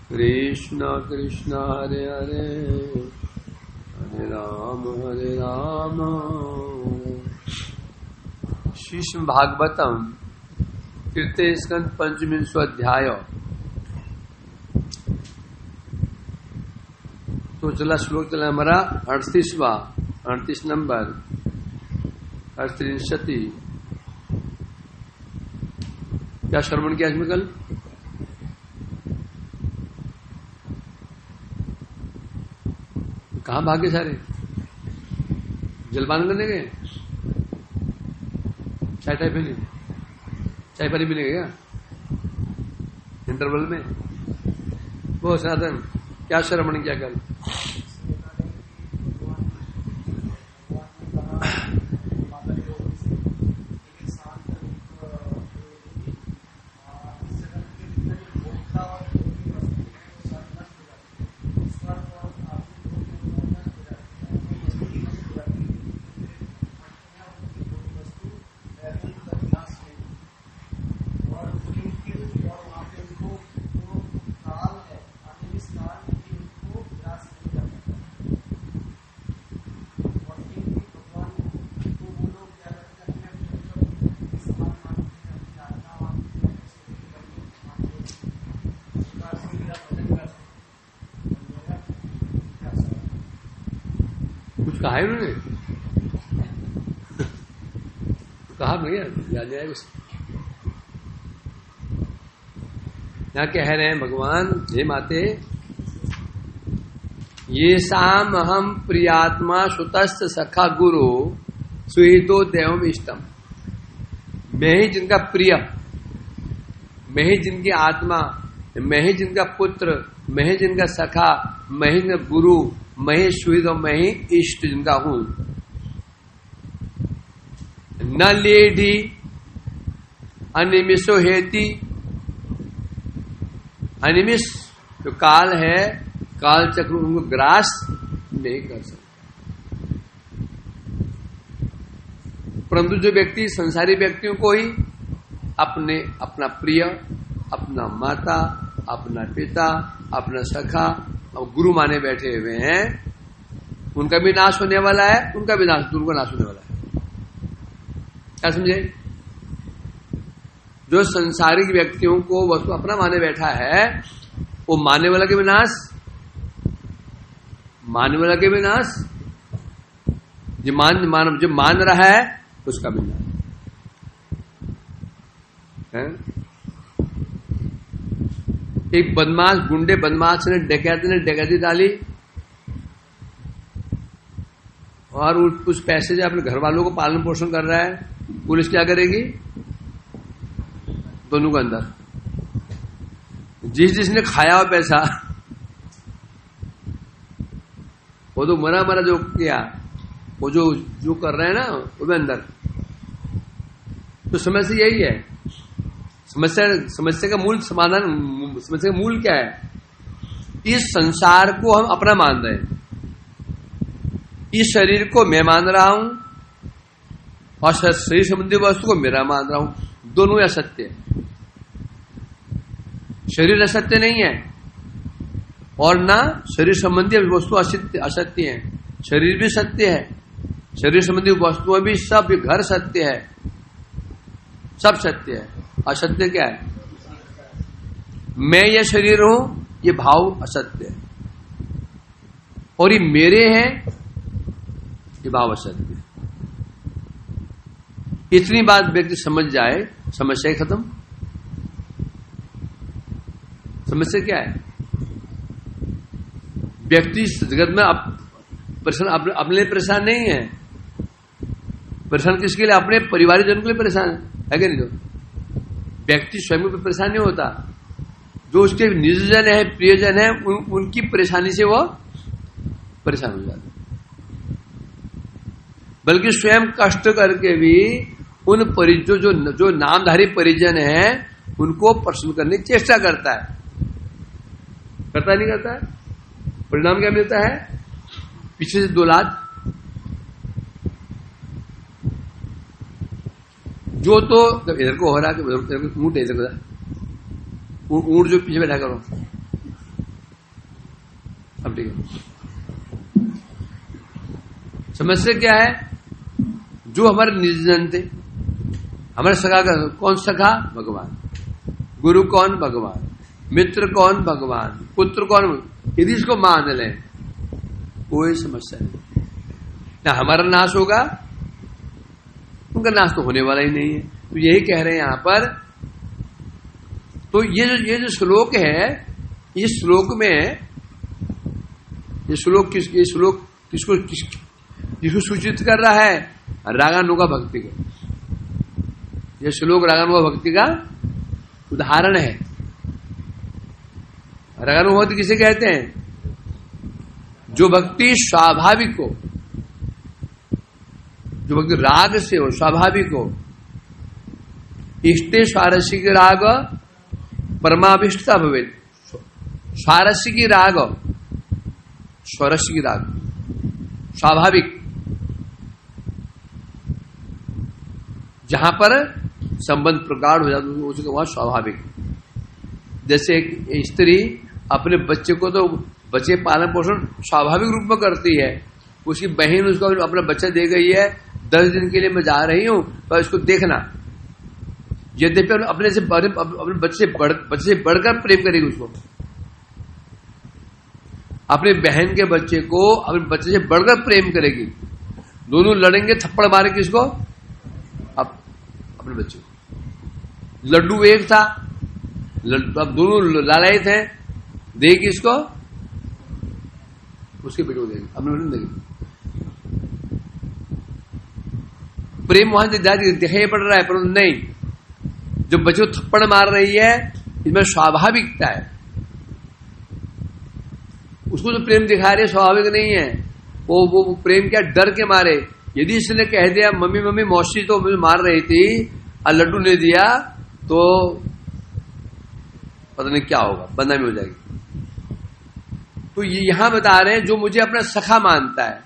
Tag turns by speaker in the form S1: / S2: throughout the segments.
S1: कृष्ण कृष्ण हरे हरे हरे राम श्रीमद् भागवतम तृतीय स्कंद पंचविंशो अध्याय। तो चला श्लोक चला हमारा 38 नंबर 38। क्या श्रवण किया इसमें कल? कहाँ भागे सारे? जलपान करने गए? चाय पीने? चाय पानी पीने गए क्या इंटरवल में? वो सनातन क्या श्रवण किया कल? कुछ कहा है उन्होंने? कहा भैया याद आया कुछ? यहाँ कह रहे हैं भगवान, हे माते, ये शाम हम प्रियात्मा सुतस्त सखा गुरु सुहितो देवम इष्टम। मैं ही जिनका प्रिय, मैं ही जिनकी आत्मा, मैं ही जिनका पुत्र, मैं ही जिनका सखा, मैं ही जिनका गुरु, मैं ही सुहित और मैं ही इष्ट जिनका हूं। न लेढ़ी अनिमिषो हेति। अनिमिष जो काल है, काल चक्र उनको ग्रास नहीं कर सकता। परंतु जो व्यक्ति संसारी व्यक्तियों को ही अपना प्रिय, अपना माता, अपना पिता, अपना सखा और गुरु माने बैठे हुए हैं, उनका भी नाश होने वाला है, उनका भी नाश, उनका नाश होने वाला है। क्या समझे? जो संसारिक व्यक्तियों को वस्तु अपना माने बैठा है, वो मानने वाला के विनाश, मानने वाला के विनाश, जो मान रहा है उसका विनाश है। एक बदमाश, गुंडे बदमाश ने डकैती डाली और उस पैसे से अपने घर वालों को पालन पोषण कर रहा है। पुलिस क्या करेगी? दोनों को अंदर। जिसने खाया हुआ पैसा वो तो मरा जो किया, वो जो कर रहे हैं ना, वो भी अंदर। तो समस्या यही है। समस्या का मूल समाधान, समस्या का मूल क्या है? इस संसार को हम अपना मान रहे हैं, इस शरीर को मैं मान रहा हूं और शरीर संबंधी वस्तु को मेरा मान रहा हूं। दोनों असत्य है। शरीर असत्य नहीं है और ना शरीर संबंधी वस्तु असत्य है। शरीर भी सत्य है, शरीर संबंधी वस्तुएं भी, सब घर सत्य है, सब सत्य है। असत्य क्या है? मैं ये शरीर हूं, ये भाव असत्य है, और ये मेरे हैं, ये भाव असत्य है। इतनी बात व्यक्ति समझ जाए, समस्या ही खत्म। समस्या क्या है? व्यक्ति जगत में परेशान अपने लिए परेशान नहीं है। परेशान किसके लिए? अपने परिवार जन के लिए परेशान है क्या? नहीं तो व्यक्ति स्वयं को परेशान नहीं होता। जो उसके निजजन है, प्रियजन है, उनकी परेशानी से वो परेशान हो जाता है। बल्कि स्वयं कष्ट करके भी उन जो नामधारी परिजन है उनको प्रसन्न करने की चेष्टा करता है। करता नहीं करता है? परिणाम क्या मिलता है? पीछे से 2 लाख। जो तो इधर को हो रहा है, इधर को ऊंट, इधर को ऊंट जो पीछे बैठा करो, उल्टी गई। समस्या क्या है? जो हमारे निजजन थे, हमारे सखा का कौन सखा? भगवान। गुरु कौन? भगवान। मित्र कौन? भगवान। पुत्र कौन? यदि इसको मान लें कोई समस्या नहीं, ना हमारा नाश होगा, उनका नाश तो होने वाला ही नहीं है। तो यही कह रहे हैं यहां पर। तो ये जो श्लोक है, इस श्लोक में ये श्लोक किसको सूचित कर रहा है? रागानुगा भक्ति को। यह श्लोक रागानुगा भक्ति का उदाहरण है। रागानुगा भक्ति किसे कहते हैं? जो भक्ति स्वाभाविक हो, जो भक्ति राग से हो, स्वाभाविक हो। इष्टे स्वारसिक राग परमाभिष्टता भवेत्। स्वारसिक राग, स्वरसिक राग, स्वाभाविक, जहां पर संबंध प्रगाढ़ हो जाता है उसको वहां स्वाभाविक। जैसे एक स्त्री अपने बच्चे को तो बच्चे पालन पोषण स्वाभाविक रूप में करती है। उसकी बहन उसको अपना बच्चा दे गई है, 10 दिन के लिए मैं जा रही हूं तो इसको देखना। यद्यपि अपने बच्चे से बढ़कर प्रेम करेगी उसको। अपने बहन के बच्चे को अपने बच्चे से बढ़कर प्रेम करेगी। दोनों लड़ेंगे, थप्पड़ मारे किसको? अपने बच्चे को। लड्डू एक था, अब दोनों लालायित हैं, दे किसको? उसके बेटे को देगी, अपने बेटे को देगी। प्रेम वहां से दिखाई पड़ रहा है, परंतु नहीं, जो बच्चे को थप्पड़ मार रही है इसमें स्वाभाविकता है। उसको जो प्रेम दिखा रही है स्वाभाविक नहीं है। वो प्रेम क्या? डर के मारे। यदि इसने कह दिया मम्मी मम्मी मौसी तो मुझे मार रही थी और लड्डू नहीं दिया तो पता नहीं क्या होगा, बदनामी हो जाएगी। तो ये यहां बता रहे हैं जो मुझे अपना सखा मानता है,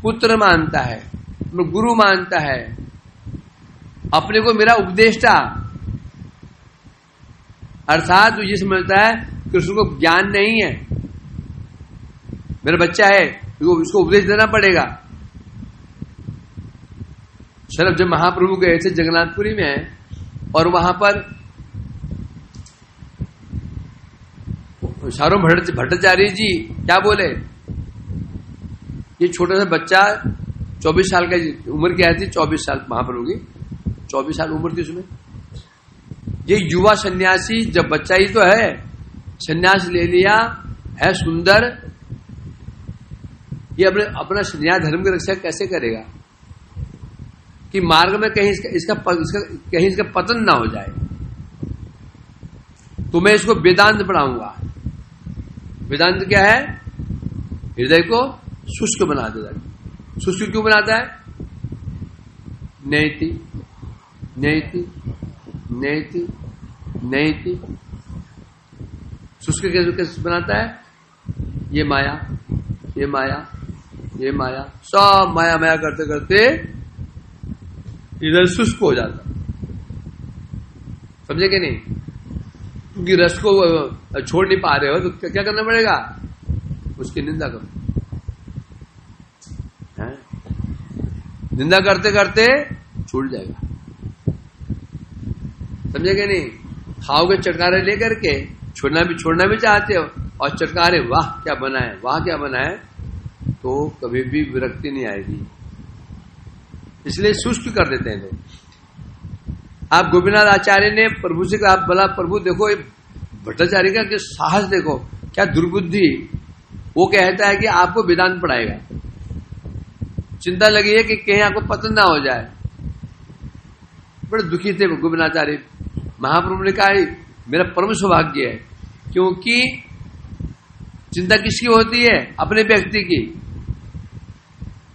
S1: पुत्र मानता है, गुरु मानता है, अपने को मेरा उपदेष्टा, अर्थात ये समझता है कृष्ण को ज्ञान नहीं है, मेरा बच्चा है, इसको उपदेश देना पड़ेगा। शरद जब महाप्रभु गए थे जगन्नाथपुरी में, और वहां पर सारों भट्टाचार्य जी क्या बोले? ये छोटा सा बच्चा 24 साल का उम्र क्या थी? 24 साल महाप्रभु की 24 साल उम्र थी उसमें। ये युवा सन्यासी जब बच्चा ही तो है, सन्यास ले लिया है, सुंदर, ये अपना सन्यास धर्म की रक्षा कैसे करेगा कि मार्ग में कहीं इसका पतन ना हो जाए। तो मैं इसको वेदांत पढ़ाऊंगा। वेदांत क्या है? हृदय को शुष्क बना देता है। शुष्क क्यों बनाता है? नैति नैति नैति नैति। शुष्क कैसे बनाता है? ये माया, ये माया, ये माया, सब माया माया करते करते इधर शुष्क हो जाता। समझे कि नहीं? क्योंकि रस को छोड़ नहीं पा रहे हो तो क्या करना पड़ेगा? उसकी निंदा करो। निंदा करते करते छूट जाएगा। समझे कि नहीं? खाओगे चटकारे लेकर के, छोड़ना भी चाहते हो, और चटकारे वाह क्या बना है, वाह क्या बना है, तो कभी भी विरक्ति नहीं आएगी। इसलिए शुष्क कर देते हैं लोग। आप गोपीनाथ आचार्य ने प्रभु से कहा, बोला प्रभु देखो भट्टाचार्य का कि साहस देखो, क्या दुर्बुद्धि। वो कहता है कि आपको वेदांत पढ़ाएगा, चिंता लगी है कि कहीं आपको पतन ना हो जाए। बड़े दुखी थे गोपीनाथाचार्य। महाप्रभु ने कहा मेरा परम सौभाग्य है, क्योंकि चिंता किसकी होती है? अपने व्यक्ति की।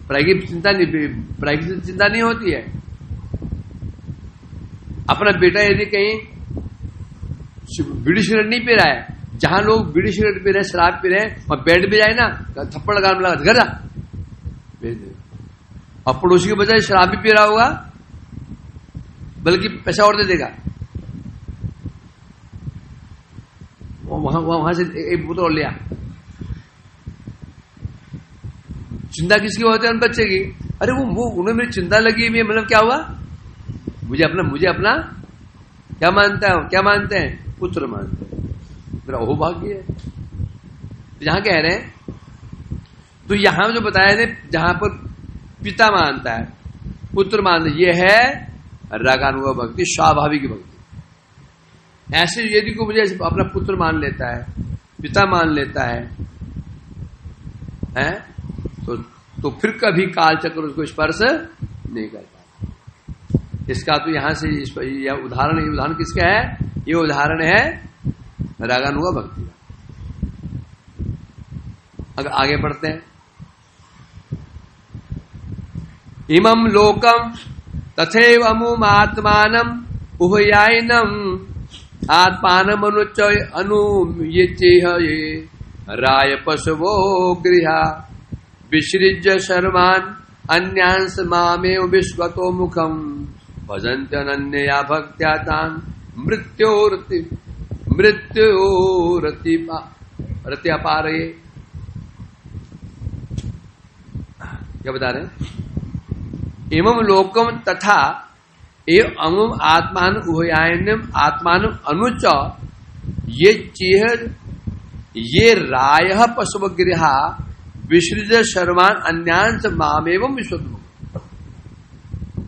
S1: पढ़ाई की चिंता नहीं होती है। अपना बेटा यदि कहीं बीड़ी सिगरेट नहीं पी रहा है, जहां लोग बीड़ी सिगरेट पी रहे हैं, शराब पी रहे हैं, और बेड पे जाए ना थप्पड़ लगा घर जा भेज दे। और पड़ोसी के बजाय शराब भी पी रहा होगा, बल्कि पैसा और दे देगा। वहां से एक बोतल और लिया, चिंता किसकी होती है? उन बच्चे की। अरे वो उन्हें मेरी चिंता लगी हुई है, मतलब क्या हुआ? मुझे अपना क्या मानते हैं? पुत्र मानते हैं। मेरा अहोभाग्य है। तो यहां कह रहे हैं, तो यहां जो बताया थे, जहां पर पिता मानता है, पुत्र मानता है, ये है रागानुगा भक्ति, स्वाभाविक भक्ति। ऐसे यदि को मुझे अपना पुत्र मान लेता है, पिता मान लेता है, तो फिर कभी काल चक्र उसको स्पर्श नहीं कर पाता। इसका तो यहां से यह उदाहरण किसका है? ये उदाहरण है रागानुगा भक्ति का। अगर आगे बढ़ते हैं, इमं लोकम तथैव अमुमात्मानम उभयायनम आत्मानमनुच अनुयेचेह ये राय पशवो गृहा विसृज्य शर्मान अन्यांस मामेव विश्वतो मुखम भजन्त्यनन्यया भक्त्या तान् मृत्योरत्यपारये। क्या बता रहे हैं? एवं लोकम तथा एव अमुम आत्मान उभयायनम आत्मान अनुच ये चेह ये राय पशु गृहा विसृज शर्मान अन्यांश मामेवं विश्वतो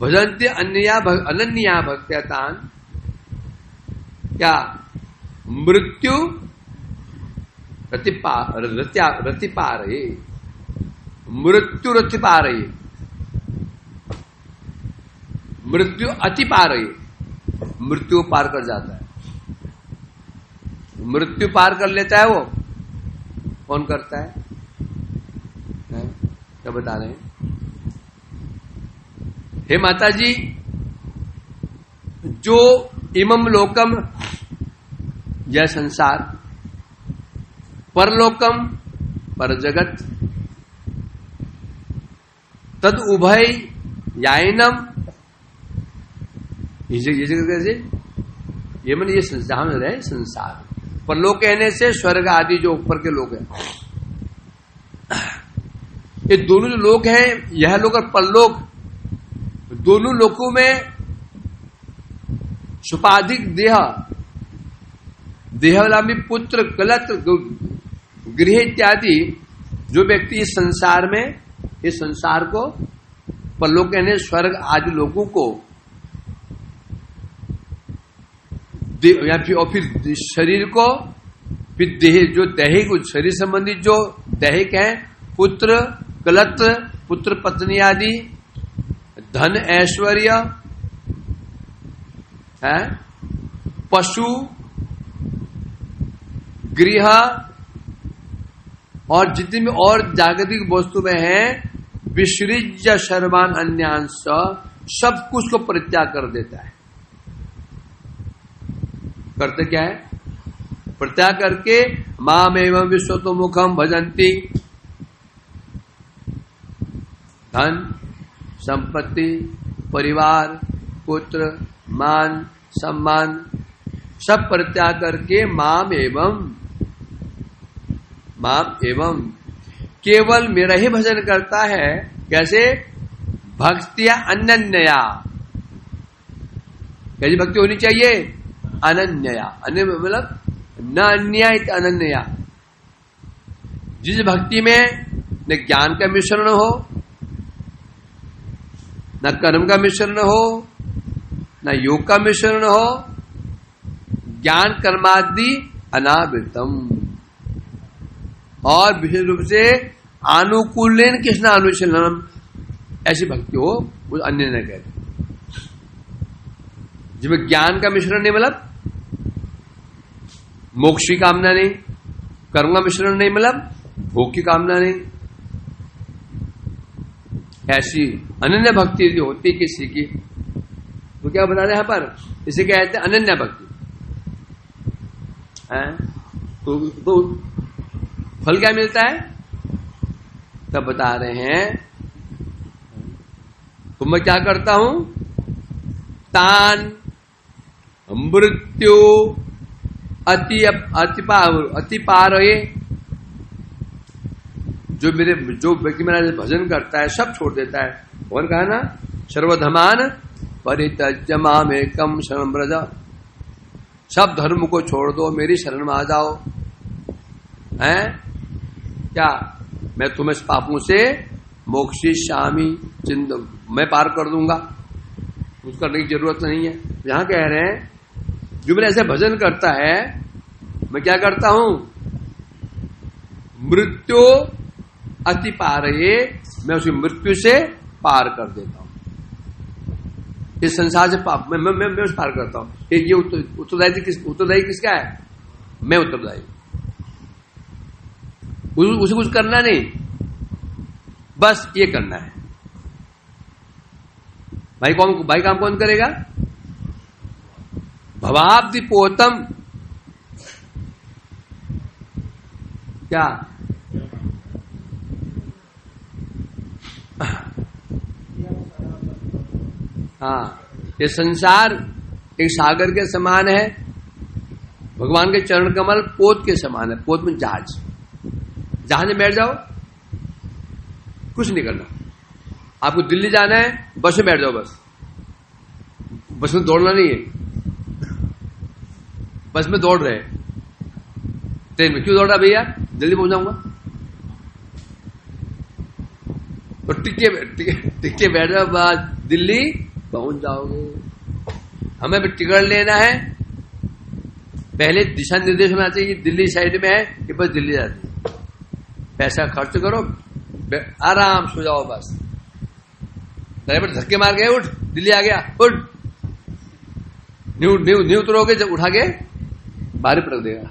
S1: भजन्ते अनन्या भक्त्या तान् क्या मृत्यु रतिपारये, मृत्यु रतिपारये, मृत्यु अति पारये, मृत्यु पार कर जाता है। मृत्यु पार कर लेता है वो कौन करता है? क्या बता रहे हैं? हे माता जी, जो इमम लोकम यह संसार, परलोकम पर जगत, तद उभय यायनम, ये जगह कैसे? ये मन ये जहां में रहे संसार, परलोक कहने से स्वर्ग आदि जो ऊपर के लोग हैं, ये दोनों जो लोक हैं, यह लोक और परलोक, दोनों लोकों में सुपाधिक देह वाला भी पुत्र कलत गृह इत्यादि जो व्यक्ति इस संसार में, इस संसार को परलोक कहने स्वर्ग आदि लोगों को, या फिर शरीर को, फिर देह जो दैहिक शरीर संबंधित जो दैहिक है, पुत्र कलत, पुत्र पत्नी आदि, धन ऐश्वर्य है, पशु गृह और जितनी भी और जागतिक वस्तु में है, विसृज शर्मान अन्यांश, सब कुछ को परित्याग कर देता है। करते क्या है? परित्याग करके माम एवं विश्वतो मुखम भजंती, धन संपत्ति परिवार पुत्र मान सम्मान सब परित्याग करके माम एवं केवल मेरा ही भजन करता है। कैसे? भक्तिया अनन्या, कैसी भक्ति होनी चाहिए? अनन्या, अन्य मतलब न अन्या अनन्या, जिस भक्ति में न ज्ञान का मिश्रण हो, न कर्म का मिश्रण हो, न योग का मिश्रण हो, ज्ञान कर्मादि अनावृतम, और विशेष रूप से अनुकूलन कृष्ण अनुशीलनम, ऐसी भक्ति हो, वो अन्य न कहते, जिसमें ज्ञान का मिश्रण नहीं, मतलब मोक्ष की कामना नहीं, कर्म का मिश्रण नहीं, मतलब भोग की कामना नहीं, ऐसी अनन्य भक्ति जो होती है किसी की, तो क्या बता रहे हैं यहां पर? इसे कहते हैं अनन्य भक्ति। तो फल क्या मिलता है? तब बता रहे हैं, तो मैं क्या करता हूं? तान मृत्यु अति पार, जो व्यक्ति मेरा भजन करता है सब छोड़ देता है। कौन कहा ना, सर्वधमान परित्यज्य मामेकम शरणं व्रज, सब धर्म को छोड़ दो, मेरी शरण में आ जाओ। हैं क्या, मैं तुम्हें पापों से मोक्षयिष्यामि, मैं पार कर दूंगा, कुछ करने की जरूरत नहीं है। यहां कह रहे हैं जो मेरा ऐसे भजन करता है, मैं क्या करता हूं, मृत्यु अति पारये, मैं उसी मृत्यु से पार कर देता हूं। इस संसार से पाप मैं उस पार करता हूं। ये उत्तरदायी किसका है, मैं उत्तरदायी। उसे कुछ करना नहीं, बस ये करना है। भाई काम कौन करेगा, भवाब्धि पोतम, क्या हाँ, ये संसार एक सागर के समान है, भगवान के चरण कमल पोत के समान है। पोत में जहाज में बैठ जाओ, कुछ नहीं करना। आपको दिल्ली जाना है, बस में बैठ जाओ, बस में दौड़ना नहीं है। बस में दौड़ रहे, ट्रेन में क्यों दौड़ रहा भैया, जल्दी पहुंच जाऊंगा। तो टिके बैठ जाओ, बस दिल्ली पहुंच जाओगे। हमें भी टिकट लेना है, पहले दिशा निर्देश होना चाहिए, दिल्ली साइड में है कि बस दिल्ली जाती है। पैसा खर्च करो, आराम सो जाओ, बस ड्राइवर धक्के मार गए, उठ दिल्ली आ गया, उठ न्यू उतरोगे, जब उठा के बाहर पटक देगा।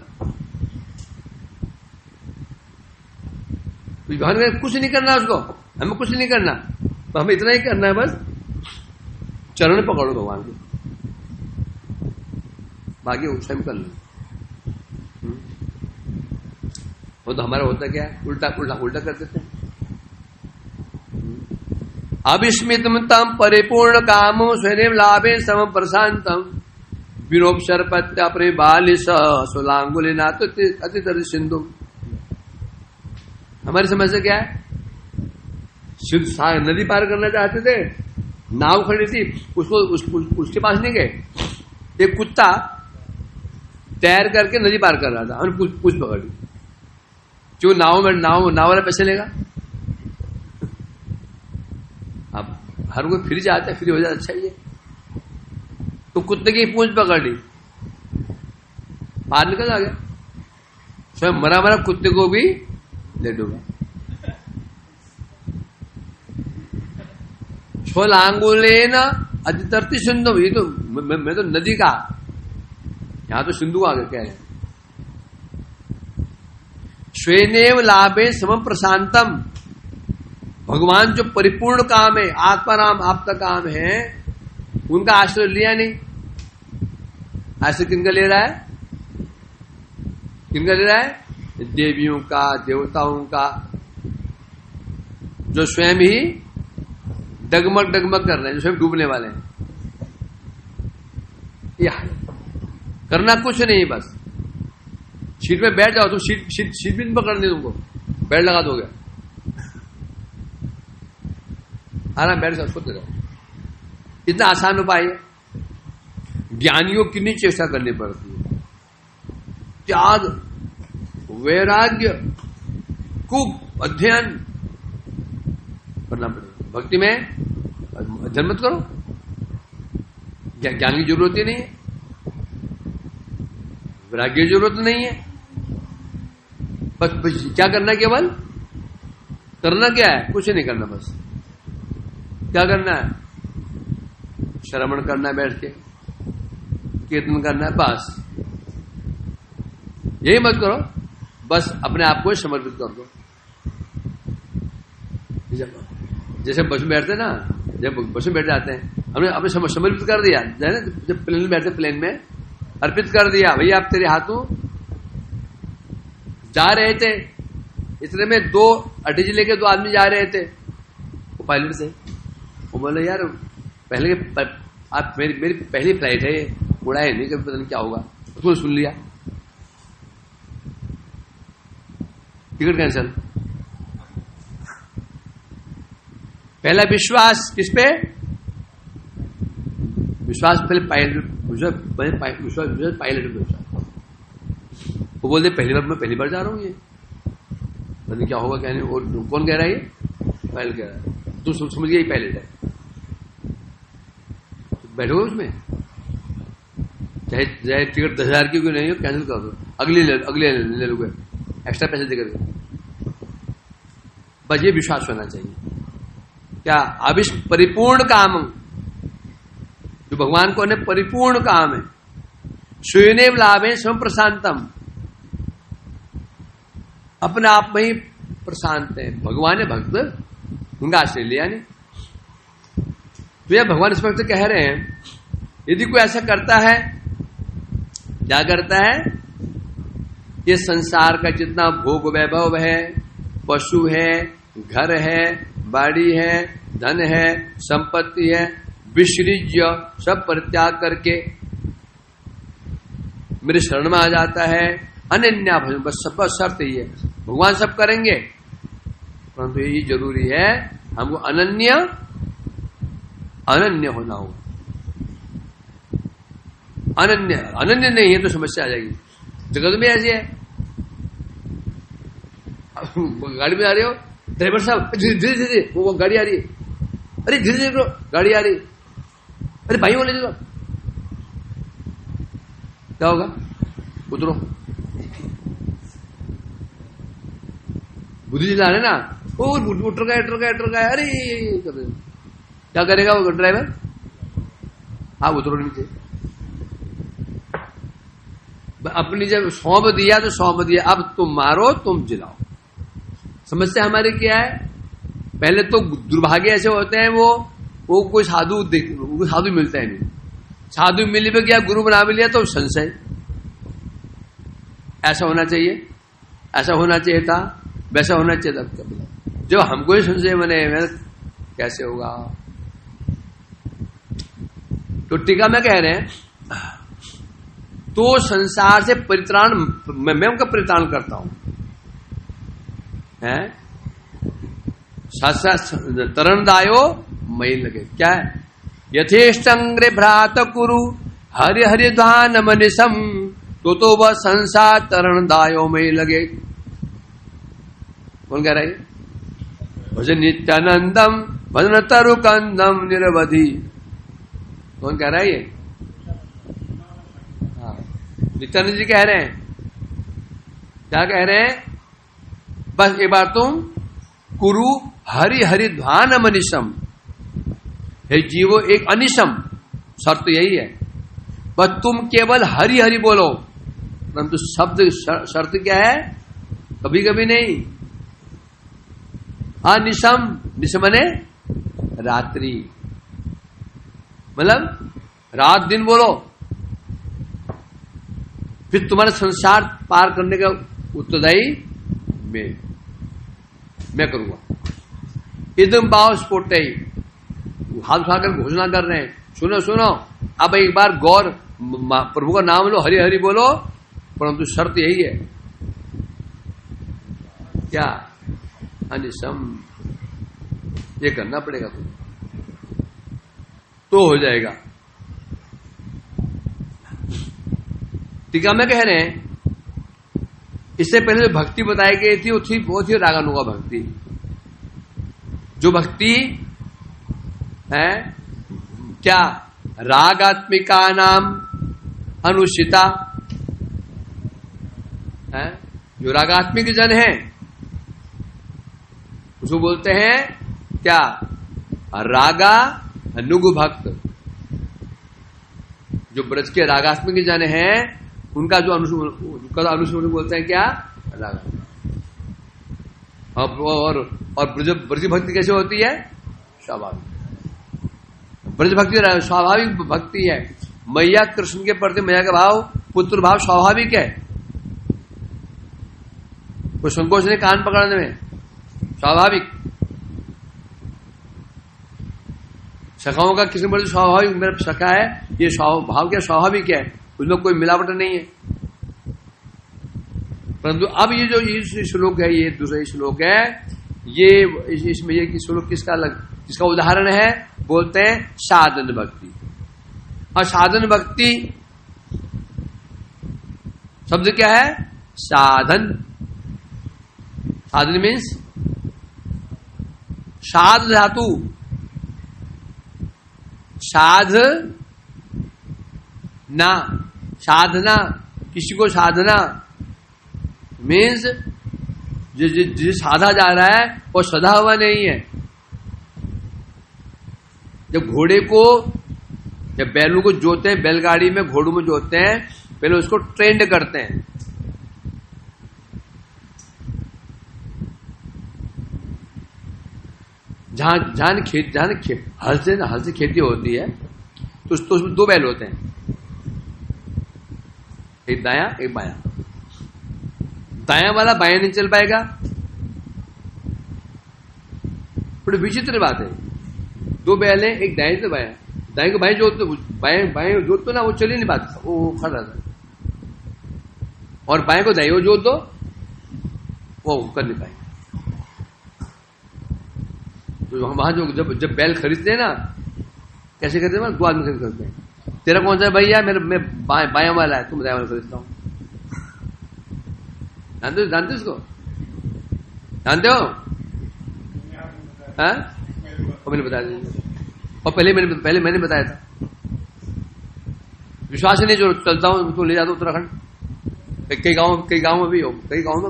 S1: कुछ नहीं करना उसको, हमें कुछ नहीं करना, तो हमें इतना ही करना है, बस चरण पकड़ो भगवान के, बाकी वो स्वयं कर लो। वो तो हमारा होता क्या है, उल्टा कर देते हैं। अविस्मितम तम परिपूर्ण कामो स्वयं लाभे सम प्रशांतम विनोपसर्पत्या परिबालिस सुलांगुलिना तो अतितर सिंधु। हमारी समस्या क्या है, नदी पार करना चाहते थे, नाव खड़ी थी, उसके पास नहीं गए। एक कुत्ता तैर करके नदी पार कर रहा था, हमने पूछ पकड़ी, जो नाव वाला पैसे लेगा। अब हर कोई फ्री जाता है, फ्री हो जाता, अच्छा ही है। तो कुत्ते की पूंछ पकड़ ली, पार निकल आ गया, स्वयं मरा कुत्ते को भी ले डूबा। छोलांगुलेन अधितरती सिंधु, ये तो मैं तो नदी का, यहां तो सिंधु आगे कह रहे। स्वेनेव लाभे सम प्रशांतम, भगवान जो परिपूर्ण काम है, आत्माराम आपका काम है, उनका आश्रय लिया नहीं। आश्रय किनका ले रहा है, किनका ले रहा है, देवियों का, देवताओं का, जो स्वयं ही डगमग कर रहे हैं, जो स्वयं डूबने वाले हैं। करना कुछ नहीं, बस सीट में बैठ जाओ, तुम सीट भी नहीं पकड़नी, तुमको बेल्ट लगा दोगे, आराम बैठ जाओ, सोते रहो। इतना आसान उपाय है। ज्ञानियों की नहीं चेष्टा करनी पड़ती है, त्याग, वैराग्य, खूब अध्ययन करना पड़ेगा। भक्ति में अध्ययन मत करो, ज्ञान की जरूरत ही नहीं है, वैराग्य की जरूरत नहीं है। बस क्या करना, केवल करना क्या है, कुछ नहीं करना, बस क्या करना है, श्रवण करना है, बैठ के कीर्तन करना है, बस यही मत करो, बस अपने आप को समर्पित कर दो। जैसे बस में बैठते ना, जब बस में बैठ जाते हैं, हमने अपने समर्पित कर दिया, जब प्लेन में बैठते, प्लेन में अर्पित कर दिया, भैया आप तेरे हाथों। जा रहे थे, इतने में 2 अटैची लेके 2 आदमी जा रहे थे, वो पायलट थे। वो बोले यार पहले आप मेरी पहली फ्लाइट है, उड़ा है नहीं, कभी पता नहीं क्या होगा। उसको सुन लिया, टिकट कैंसिल, पहला विश्वास किस पे? विश्वास पहले पायलट, विश्वास पायलट में विश्वास। वो बोलते पहली बार, मैं पहली बार जा रहा हूं, ये पता नहीं क्या होगा क्या नहीं। और कौन कह रहा है? ये पायलट कह रहा है। तू समझ गया ये पायलट है, बैठोगे उसमें, चाहे चाहे टिकट 10,000 की क्यों नहीं हो, कैंसिल कर दो, अगले ले लोगे एक्स्ट्रा पैसे देकर। बस ये विश्वास होना चाहिए। क्या? अभिष्ट परिपूर्ण काम, जो भगवान को ने परिपूर्ण काम है। स्वयं लाभ है स्वयं प्रशांतम, अपने आप में ही प्रशांत है। भगवान है भक्त, उनका आश्रय लिया नहीं। तो यह भगवान इस वक्त कह रहे हैं, यदि कोई ऐसा करता है, क्या करता है? ये संसार का जितना भोग वैभव है, पशु है, घर है, बाड़ी है, धन है, संपत्ति है, विसृज्य सब परित्याग करके मेरे शरण में आ जाता है। अनन्या भजन, बस सब शर्त ही है, भगवान सब करेंगे, परंतु ये जरूरी है हमको अनन्य होना होगा। अनन्य नहीं है तो समस्या आ जाएगी। जगत में ऐसी है, गाड़ी में आ रहे हो, ड्राइवर साहब धीरे धीरे, वो गाड़ी आ रही है, अरे धीरे धीरे करो, गाड़ी आ रही, अरे भाई बोले चलो, क्या होगा? उतरो, बुद्धि जिला है ना, वो उतर गया, अरे क्या करेगा वो ड्राइवर? हाँ उतरो नीचे। अपनी जब सौंप दिया तो सौंप दिया, अब तुम मारो तुम जिलाओ। समस्या हमारी क्या है? पहले तो दुर्भाग्य ऐसे होते हैं, वो कोई साधु मिलता है नहीं, साधु मिले भी क्या, गुरु बना भी लिया तो संशय। ऐसा होना चाहिए, ऐसा होना चाहिए था, वैसा होना चाहिए था। जब हमको ही संशय बने कैसे होगा? तो टीका में कह रहे हैं, तो संसार से परित्राण, मैं उनका परित्राण करता हूं, है तरणदायो मई लगे। क्या है? यथेष्टंग्रे भ्रात कुरु हरि हरि ध्यान मनिसम, तो वह संसार तरणदायो मई लगे। कौन कह रहा है? भजन नित्यानंदम भजन तरुकंदम निरवधि। कौन कह रहा है? ये नित्यानंद जी कह रहे हैं। क्या कह रहे हैं? बस एक बार तुम कुरु हरि हरि ध्यान मनिशम, हे जीवो एक अनिशम, शर्त यही है, बस तुम केवल हरि हरि बोलो, परंतु शब्द शर्त क्या है? कभी कभी नहीं। अनिशम, निशम ने रात्रि, मतलब रात दिन बोलो, फिर तुम्हारा संसार पार करने का उत्तरदायी मैं करूंगा। इदम भाव स्फोट, हाथ उठाकर घोषणा कर रहे हैं, सुनो सुनो, अब एक बार गौर, प्रभु का नाम लो, हरि हरि बोलो, परंतु शर्त यही है, क्या? अनिशम, ये करना पड़ेगा तुम्हें, तो हो जाएगा। टीका में कह रहे हैं, इससे पहले जो भक्ति बताई गई थी वो थी बहुत ही रागानुगा भक्ति। जो भक्ति है क्या? रागात्मिका नाम अनुशिता है। जो रागात्मिक जन है उसको बोलते हैं क्या? रागा अनुग भक्त। जो ब्रज के रागात्मिक जन हैं उनका जो अनुसून बोलते हैं क्या? रागा। और ब्रज भक्ति कैसे होती है? स्वाभाविक। ब्रज भक्ति स्वाभाविक भक्ति है। मैया कृष्ण के प्रति मैया का भाव, पुत्र भाव स्वाभाविक है, कोई संकोच नहीं कान पकड़ने में, स्वाभाविक। सखाओं का किसी प्रति स्वाभाविक, मेरा सखा है, ये भाव क्या? स्वाभाविक है, उसमें कोई मिलावट नहीं है। परंतु अब ये श्लोक है, ये दूसरा श्लोक है, ये इसमें ये श्लोक किसका इसका उदाहरण है, बोलते हैं साधन भक्ति। और साधन भक्ति शब्द क्या है? साधन। साधन मीन्स साध धातु, साध ना, साधना, किसी को साधना मीन्स जिस साधा जा रहा है वो सदा हुआ नहीं है। जब घोड़े को, जब बैलों को जोतते हैं, बैलगाड़ी में घोड़ों में जोतते हैं, पहले उसको ट्रेंड करते हैं। जहां हल से खेती होती है तो उसमें दो बैल होते हैं, एक दाया एक बाया। दाया वाला बाया नहीं चल पाएगा। बड़ी विचित्र बात है, दो बैल है, एक दाएं से बाया। दाएं को बाएं जोत, बाएं जोत तो ना, वो चल ही नहीं पाता, वो खड़ा था। और बाएं को दाएं जोत दो, वो कर नहीं पाएंगे। तो वहां जब बैल खरीदते हैं ना, कैसे करते हैं? दो आदमी खरीदते हैं। तेरा कौन सा है भैया? मैं बाया वाला है, तुम दाया वाला खरीदता हूं। जानते इसको? जानते हो? हाँ, मैंने बताया था, और पहले मैंने बताया था। विश्वास ही नहीं, जो चलता हूं तो ले जाता हूं उत्तराखंड। कई गांव में भी हो, कई गांव में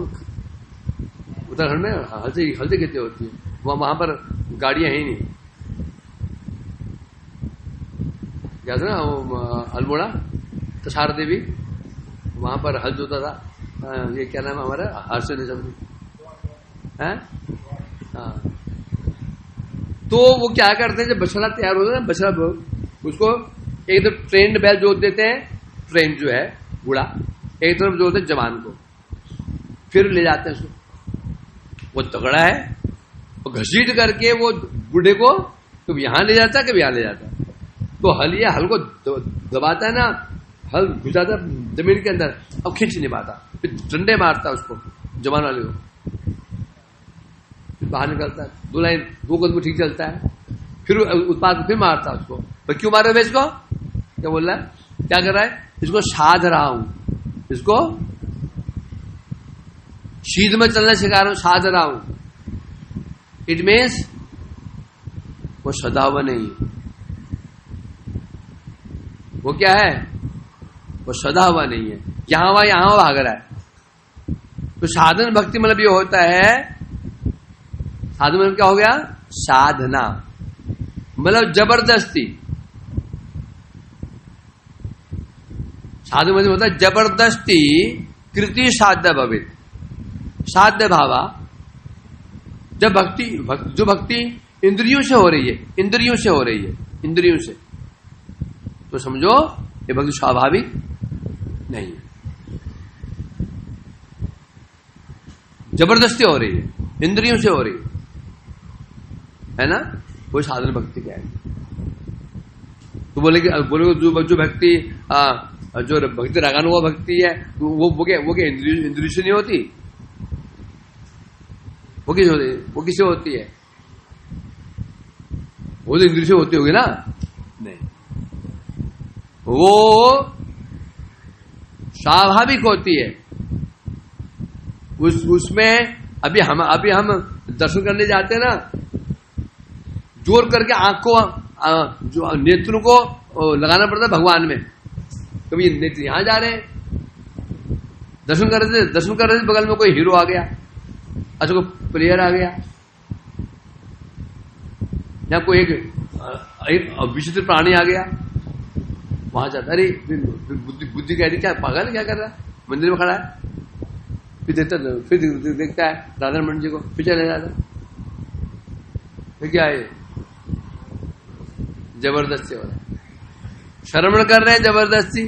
S1: उत्तराखंड में हल्दी खेती होती है। वहां पर गाड़ियां ही नहीं। क्या था ना, वो अल्मोड़ा तसार देवी, वहां पर हल जोता था। ये क्या नाम है हमारा? हर्षद है। हाँ, तो वो क्या करते हैं, जब बछड़ा तैयार होता है ना, बछड़ा उसको एक तरफ ट्रेंड बैल जोत देते हैं, ट्रेंड जो है बूढ़ा, एक तरफ जोतते हैं जवान को, फिर ले जाते हैं उसको। वो तगड़ा है, वो घसीट करके वो बूढ़े को कभी यहां ले जाता है, कभी यहां ले जाता है। तो हल को दबाता है ना, हल घुसाता जमीन के अंदर, अब खींच नहीं पाता, फिर डंडे मारता है उसको, जवान वाले को, फिर बाहर निकलता है। दो कदम ठीक चलता है, फिर उत्पाद फिर मारता है उसको। पर क्यों मार रहे हो इसको? क्या बोल रहा है? क्या कर रहा है? इसको साध रहा हूं, इसको सीध में चलना सिखा रहा हूं, साध रहा हूं। इट मीन्स वो सदा हुआ नहीं है। वो क्या है? वो सदा हुआ नहीं है, यहां भाग रहा है। तो साधन भक्ति मतलब ये होता है, साधन मतलब क्या हो गया? साधना मतलब जबरदस्ती। साधन मतलब होता है जबरदस्ती कृति साध्य भवित, साध्य भावा। जब जो भक्ति इंद्रियों से हो रही है, इंद्रियों से, तो समझो ये भक्ति स्वाभाविक नहीं है, जबरदस्ती हो रही है, इंद्रियों से हो रही है ना। वो साधन भक्ति क्या है? तो बोले जो भक्ति जो भक्ति रागानुगा भक्ति है, वो क्या इंद्रियों से नहीं होती? वो किससे होती है? वो तो इंद्रियों से होती होगी ना? नहीं, वो स्वाभाविक होती है। उसमें अभी हम दर्शन करने जाते हैं ना, जोर करके आंख को, जो नेत्रों को लगाना पड़ता है भगवान में। कभी नेत्र यहां जा रहे हैं, दर्शन कर रहे थे, बगल में कोई हीरो आ गया, अच्छा कोई प्लेयर आ गया, या कोई एक विचित्र प्राणी आ गया, वहां जाता, अरे बुद्धि कह रही क्या पागल क्या कर रहा है, मंदिर में खड़ा है। फिर देखता है राधा रमन जी को, फिर चले जाता। फिर क्या है? जबरदस्ती हो रहा है। श्रवण कर रहे हैं जबरदस्ती,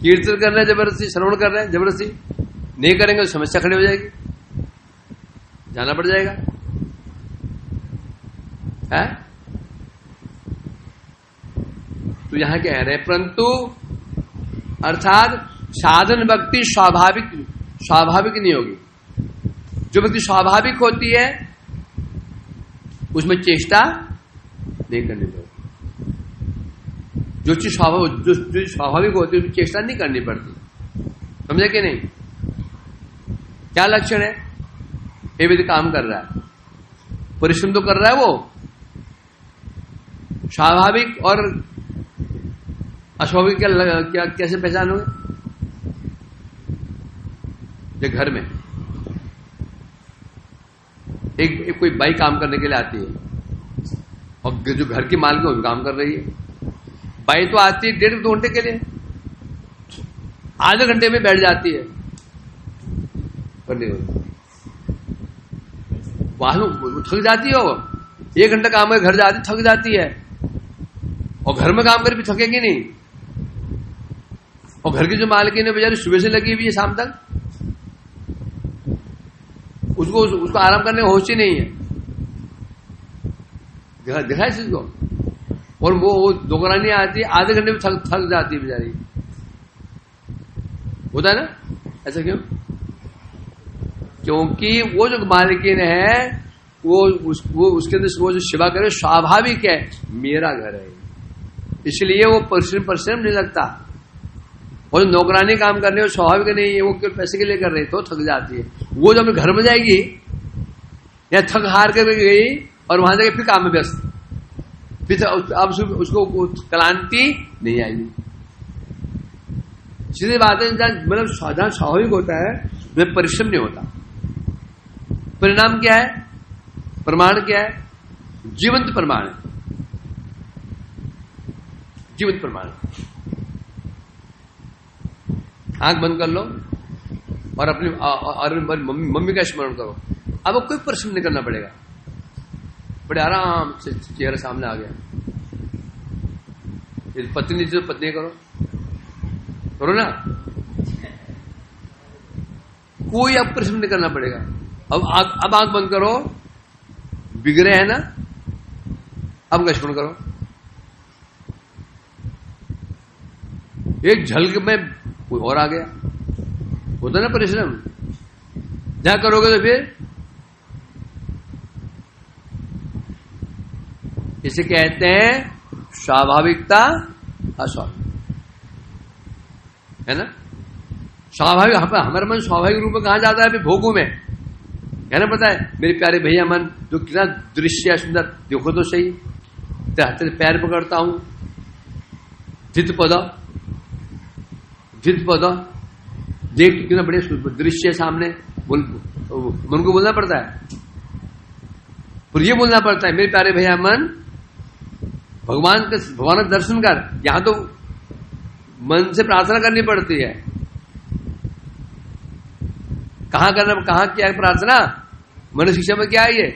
S1: कीर्तन कर रहे हैं जबरदस्ती, श्रवण कर रहे हैं जबरदस्ती, नहीं करेंगे तो समस्या खड़ी हो जाएगी, जाना पड़ जाएगा है। तो यहां कह रहे हैं परंतु अर्थात साधन भक्ति स्वाभाविक नहीं होगी। जो भक्ति स्वाभाविक होती है उसमें चेष्टा नहीं करनी पड़ती। जो चीज स्वाभाविक होती है उसमें चेष्टा नहीं करनी पड़ती। समझे कि नहीं? क्या लक्षण है? ये भी काम कर रहा है, परिश्रम तो कर रहा है वो। स्वाभाविक और अस्वाभाविक क्या कैसे पहचानोगे? जो घर में एक कोई बाई काम करने के लिए आती है और जो घर की मालिक है वो काम कर रही है। बाई तो आती है 1.5-2 घंटे के लिए, आधे घंटे में बैठ जाती है करने को। वहां थक जाती है वो, 1 घंटा काम है, घर जाती थक जाती है। और घर में काम कर भी थकेगी नहीं। और घर की जो मालकिन है बेचारी सुबह से लगी हुई है शाम तक, उसको आराम करने का होश ही नहीं है। देखा इस चीज को? और वो दोगरानी आती है, आधे घंटे में थक जाती है बेचारी। होता है ना ऐसा? क्यों? क्योंकि वो जो मालकिन है वो उसके अंदर वो जो सेवा करे स्वाभाविक है, मेरा घर है, इसलिए वो परिश्रम नहीं लगता। और जो नौकरानी काम करने वो स्वाभाविक नहीं है, वो केवल पैसे के लिए कर रहे तो थक जाती है। वो जब घर में जाएगी या थक हार कर गई और वहां जाके फिर काम में व्यस्त, फिर अब उसको क्लांति नहीं आएगी। सीधी बात है, मतलब स्वाभाविक होता है, उसमें परिश्रम नहीं होता। परिणाम क्या है? प्रमाण क्या है? जीवंत प्रमाण है, जीवंत प्रमाण। आंख बंद कर लो और अपनी मम्मी का स्मरण करो। अब कोई परिश्रम नहीं करना पड़ेगा, बड़े आराम से चेहरा सामने आ गया। पत्नी तो पत्नी करो ना, कोई अब परिश्रम नहीं करना पड़ेगा। अब आंख बंद करो, बिगड़े है ना, अब स्मरण करो। एक झलक में कोई और आ गया, होता ना परिश्रम। क्या करोगे तो फिर इसे कहते हैं स्वाभाविकता अस्वाभाविक, है ना? स्वाभाविक हमारा मन स्वाभाविक रूप में कहां जाता है? अभी भोगों में, है ना? पता है मेरे प्यारे भैया, मन जो कितना दृश्य सुंदर, देखो तो सही। तेरे पैर पकड़ता हूं, जित पौधा देख कितना बड़े दृश्य सामने, मन को बोलना पड़ता है। और ये बोलना पड़ता है मेरे प्यारे भैया मन, भगवान का दर्शन कर। यहां तो मन से प्रार्थना करनी पड़ती है। कहां क्या है प्रार्थना? मन शिक्षा में क्या है ये?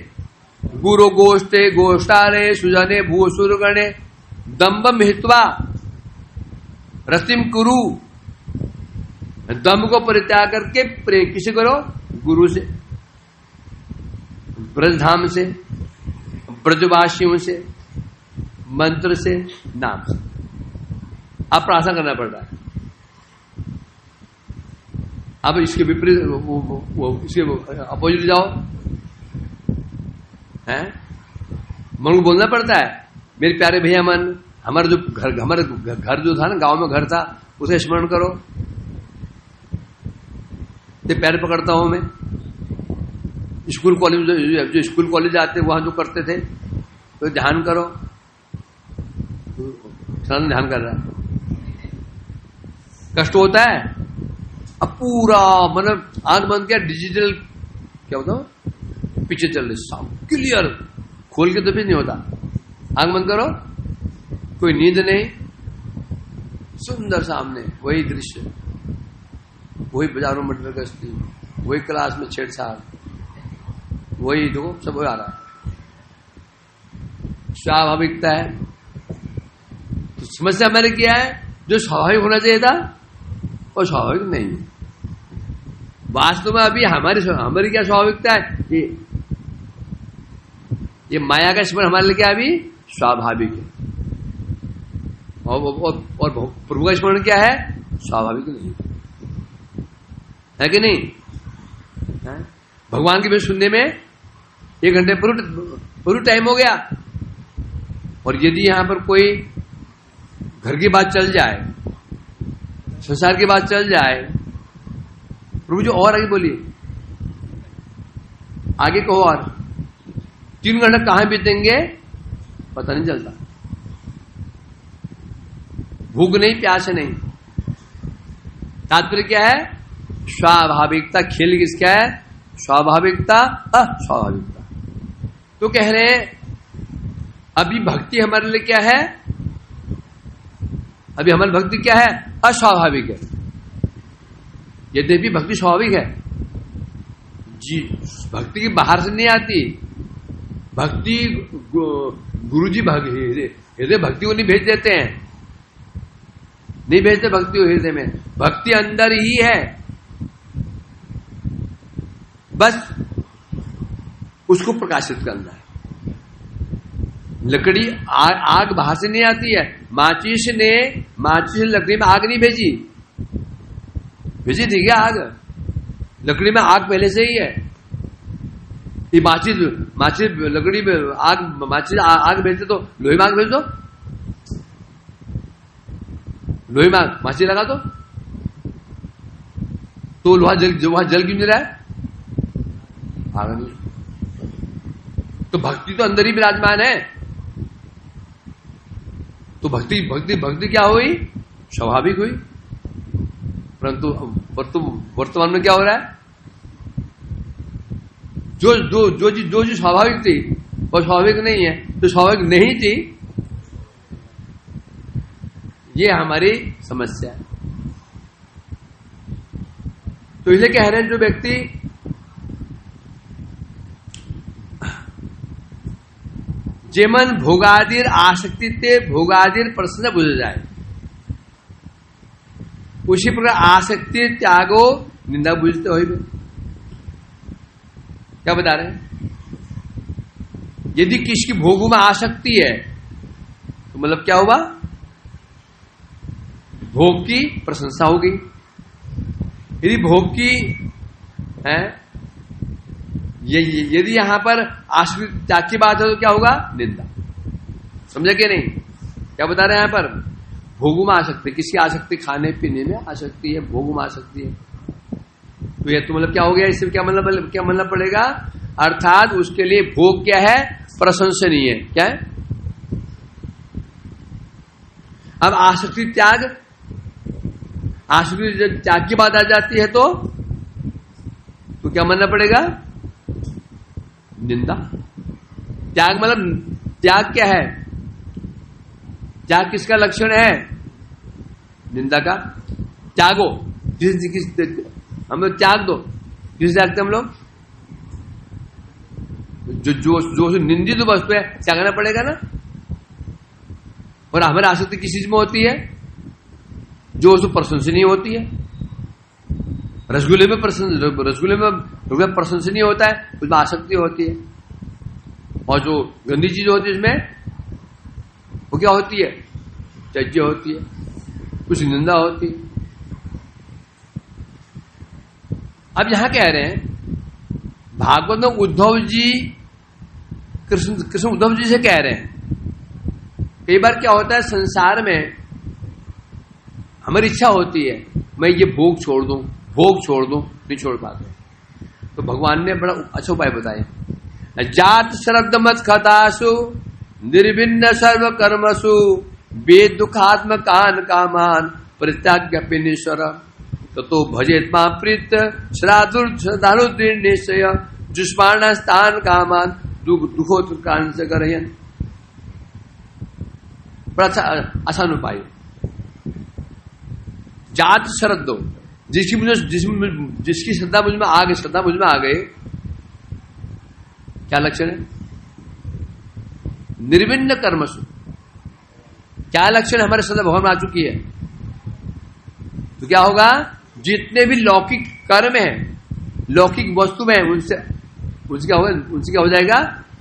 S1: गुरु गोष्ठे गोष्ठारे सुजने भूसुर गणे दम्बम हित्वा रतिम कुरु। दम को परित्याग करके प्रेम किसे करो? गुरु से, ब्रजधाम से, ब्रजवासियों से, मंत्र से, नाम से। अब प्रार्थना करना पड़ रहा है। अब इसके विपरीत इसके अपोजिट जाओ, है? मन को बोलना पड़ता है मेरे प्यारे भैया मन, हमारा जो घर जो था ना, गांव में घर था, उसे स्मरण करो। पैर पकड़ता हूं मैं। स्कूल कॉलेज जो स्कूल कॉलेज आते वहां जो करते थे, तो ध्यान करो। ध्यान कर रहा है, कष्ट होता है। अब पूरा मतलब आंख बंद किया, डिजिटल क्या होता है, पीछे चल रहे साउंड क्लियर, खोल के तो भी नहीं होता। आंख बंद करो, कोई नींद नहीं, सुंदर सामने वही दृश्य, वही बाजारों में मटर गश्ती, वही क्लास में छेड़छाड़, वही देखो सब आ रहा है। स्वाभाविकता है। तो समस्या मैंने किया है, जो स्वाभाविक होना चाहिए था वो स्वाभाविक नहीं है। वास्तव में अभी हमारी क्या स्वाभाविकता है? ये माया का स्मरण हमारे लिए क्या अभी स्वाभाविक है, और प्रभु का स्मरण क्या है? स्वाभाविक नहीं है कि नहीं? भगवान की बात सुनने में 1 घंटे और टाइम हो गया। और यदि यहां पर कोई घर की बात चल जाए, संसार की बात चल जाए, प्रभु जी और आगे बोलिए, आगे कहो। और 3 घंटे कहां बीतेंगे पता नहीं चलता। भूख नहीं, प्यास नहीं। तात्पर्य क्या है? स्वाभाविकता। खेल किसका है? स्वाभाविकता, अस्वाभाविकता। तो कह रहे हैं अभी भक्ति हमारे लिए क्या है? अभी हमारी भक्ति क्या है? अस्वाभाविक है। यद्यपि भक्ति स्वाभाविक है जी, भक्ति की बाहर से नहीं आती। भक्ति गुरुजी हृदय भक्ति को नहीं भेज देते हैं, नहीं भेजते भक्ति को हृदय में। भक्ति अंदर ही है, बस उसको प्रकाशित करना है। लकड़ी आग बाहर से नहीं आती है। माचिस लकड़ी में आग नहीं भेजी थी क्या? आग लकड़ी में आग पहले से ही है। ये माचिस लकड़ी में आग भेजते तो लोहे में आग भेज दो, लोहे में माचिस लगा दो तो लोहा जल क्यों नहीं रहा है? आग नहीं। तो भक्ति तो अंदर ही विराजमान है। तो भक्ति क्या हुई? स्वाभाविक हुई। परंतु वर्तमान में क्या हो रहा है? जो स्वाभाविक थी वो स्वाभाविक नहीं है, जो स्वाभाविक नहीं थी, ये हमारी समस्या है। तो इसलिए कह रहे हैं जो व्यक्ति जेमन भोगादिर आसक्ति ते भोगादिर प्रश्न बुझ जाए, उसी प्रकार आसक्ति त्यागो निंदा बुझते हो। क्या बता रहे हैं? यदि किसकी भोगों में आसक्ति है तो मतलब क्या हुआ? भोग की प्रशंसा होगी। यदि भोग की है, यदि यहां पर आसक्ति त्याग की बात है तो क्या होगा? निंदा। समझे कि नहीं? क्या बता रहे हैं यहां पर? भोगों में आसक्ति, किसकी आसक्ति? खाने पीने में आसक्ति है, भोगों में आसक्ति है। तो ये तो मतलब क्या हो गया? इससे क्या मतलब पड़ेगा? अर्थात उसके लिए भोग क्या है? प्रशंसनीय है। क्या है? अब आसक्ति त्याग, आसक्ति त्याग की बात आ जाती है तो क्या मानना पड़ेगा? निंदा। त्याग मतलब त्याग क्या है? त्याग किसका लक्षण है? निंदा का। त्यागो हम लोग त्याग दो, किस त्यागते हम लोग? जो निंदित वस्तु है त्यागना पड़ेगा ना। और हमारी आसक्ति किस चीज में होती है? जो वस्तु प्रशंसनीय होती है। रसगुल्ले में प्रशंसनीय होता है, उसमें आसक्ति होती है। और जो गंदी चीज होती है उसमें वो क्या होती है? त्याज्य होती है, कुछ निंदा होती है। अब यहां कह रहे हैं भागवत में उद्धव जी, कृष्ण उद्धव जी से कह रहे हैं, कई बार क्या होता है संसार में हमारी इच्छा होती है मैं ये भोग छोड़ दूं, नहीं छोड़ पाते। तो भगवान ने बड़ा अच्छा उपाय बताया। जात श्रद्ध मत खतासु निर्भिन्न सर्व कर्मसु वेद दुखात्म कान कामान परित्याग्यपिनीश्वर तो भजेत मां प्रीत श्राद्धुर्धारुद्रीर निश्चय जुष्माण स्थान कामान दुखोत्कान से करयन। बड़ा आसान उपाय। जात श्रद्धो, जिसकी श्रद्धा मुझ में आ गई, क्या लक्षण है? निर्विन्न कर्मसु। क्या लक्षण? हमारे श्रद्धा भगवान में आ चुकी है तो क्या होगा? जितने भी लौकिक कर्म है, लौकिक वस्तु में उनसे क्या हो जाएगा?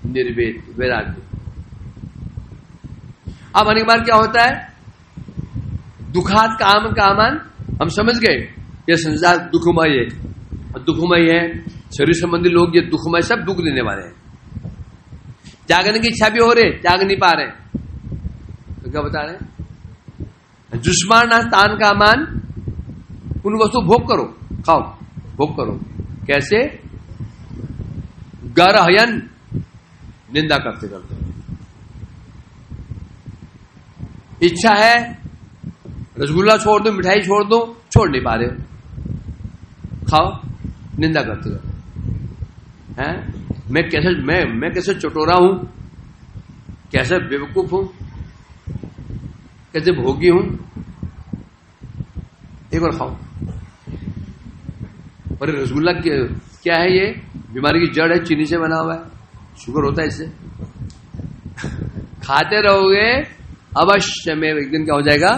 S1: निर्वेद, वैराग्य। अब अनेक बार क्या होता है? दुखात काम कामान, हम समझ गए ये संसार दुखमय है, शरीर संबंधी लोग ये दुखमय, सब दुख देने वाले हैं। त्यागने की इच्छा भी हो रही, त्याग नहीं पा रहे, तो क्या बता रहे हैं? जुष्मान तान का मान, उन वस्तु भोग करो, खाओ, भोग करो। कैसे? गरहयन, निंदा करते करते। इच्छा है रसगुल्ला छोड़ दो, मिठाई छोड़ दो, छोड़ नहीं पा रहे हो, खाओ, निंदा करते करते हैं। मैं कैसे चटोरा हूं, कैसे बेवकूफ हूं, कैसे भोगी हूं, एक बार खाओ। और रसगुल्ला क्या है? ये बीमारी की जड़ है, चीनी से बना हुआ है, शुगर होता है इससे। खाते रहोगे अवश्य में एक दिन क्या हो जाएगा,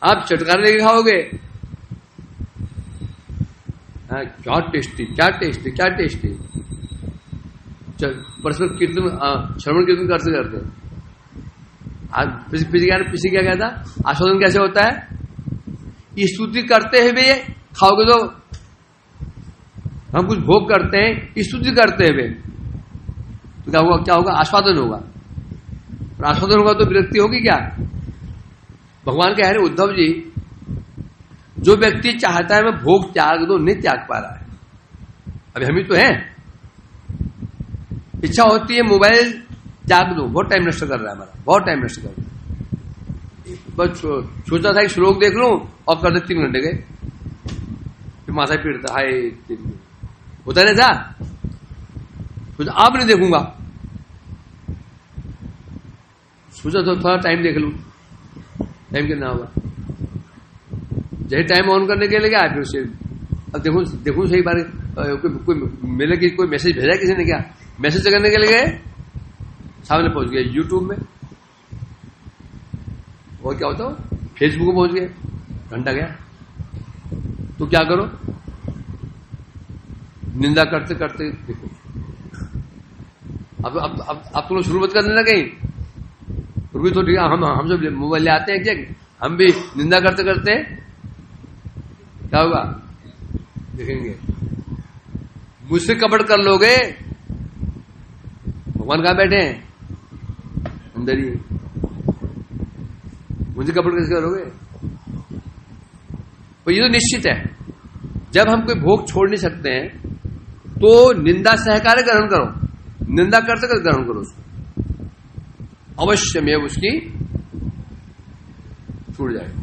S1: आप चटकारे लेके खाओगे। क्या टेस्टी, क्या टेस्टी, क्या टेस्टी। परस्पर कीर्तन, श्रवण कीर्तन करते करते पीछे क्या कहता, आस्वादन कैसे होता है? स्तुति करते हुए खाओगे तो, हम कुछ भोग करते हैं स्तुति करते हुए, तो क्या होगा? क्या होगा? आस्वादन होगा। और आस्वादन होगा तो विरक्ति होगी क्या? भगवान कह रहे उद्धव जी, जो व्यक्ति चाहता है मैं भोग त्याग दो, नहीं त्याग पा रहा है। अभी हम ही तो हैं, इच्छा होती है मोबाइल त्याग दो, बहुत टाइम नष्ट कर रहा है हमारा, बहुत टाइम नष्ट कर रहा है। बस सोचा था कि श्लोक देख लूं और कर दे 3 घंटे गए, फिर माथा पीड़ता, हाय होता नहीं था, सोचा अब नहीं देखूंगा, सोचा तो थोड़ा टाइम देख लूं, टाइम कितना होगा, जैसे टाइम ऑन करने के लिए गया फिर उसे अब देखूं सही बार कोई मिले कि कोई मैसेज भेजा किसी ने, क्या मैसेज करने के लिए गए, सामने पहुंच गए यूट्यूब में, और क्या होता है फेसबुक में पहुंच गए, घंटा गया। तो क्या करो? निंदा करते करते देखो, अब तुम शुरू मत कर देना कहीं, रुकी तो ठीक है, हम जब मोबाइल ले आते हैं क्या, हम भी निंदा करते करते क्या होगा देखेंगे। मुझसे कपट कर लोगे, भगवान कहां बैठे हैं? अंदर ही। मुझे कपट कैसे करोगे? तो ये तो निश्चित है, जब हम कोई भोग छोड़ नहीं सकते हैं तो निंदा सहकार्य ग्रहण करो, निंदा करते करते ग्रहण करो उसको, अवश्य में उसकी छूट जाएगी।